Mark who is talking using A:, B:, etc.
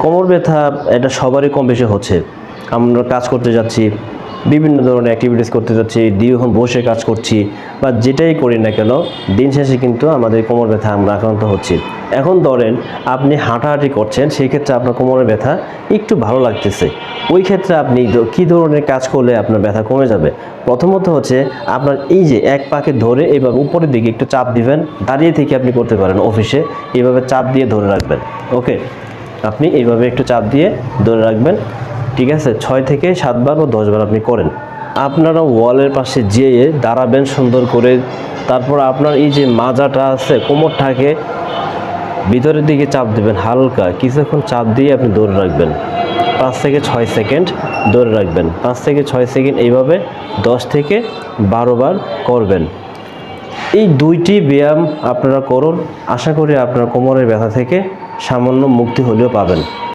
A: কোমর ব্যথা এটা সবারই কম বেশি হচ্ছে। আমরা কাজ করতে যাচ্ছি, বিভিন্ন ধরনের অ্যাক্টিভিটিস করতে যাচ্ছি, দীর্ঘক্ষণ বসে কাজ করছি বা যেটাই করি না কেন, দিন শেষে কিন্তু আমাদের কোমর ব্যথা আমরা আক্রান্ত হচ্ছি। এখন ধরেন আপনি হাঁটাহাঁটি করছেন, সেই ক্ষেত্রে আপনার কোমরের ব্যথা একটু ভালো লাগতেছে। ওই ক্ষেত্রে আপনি কী ধরনের কাজ করলে আপনার ব্যথা কমে যাবে? প্রথমত হচ্ছে আপনার এই যে এক পাকে ধরে এইভাবে উপরের দিকে একটু চাপ দিবেন। দাঁড়িয়ে থেকে আপনি করতে পারেন, অফিসে এইভাবে চাপ দিয়ে ধরে রাখবেন। ওকে, আপনি এইভাবে একটু চাপ দিয়ে ধরে রাখবেন, ঠিক আছে? 6 থেকে 7 বার বা 10 বার আপনি করেন। আপনারা ওয়ালের পাশে যেয়ে দাঁড়াবেন সুন্দর করে। তারপর আপনার এই যে মাজাটা আছে, কোমরটাকে ভিতরের দিকে চাপ দেবেন, হালকা কিছুক্ষণ চাপ দিয়ে আপনি ধরে রাখবেন। 5 থেকে 6 সেকেন্ড ধরে রাখবেন। 5 থেকে 6 সেকেন্ড এইভাবে 10 থেকে 12 বার করবেন। এই দুইটি ব্যায়াম আপনারা করুন, আশা করি আপনার কোমরের ব্যথা থেকে সামান্য মুক্তি হলেও পাবেন।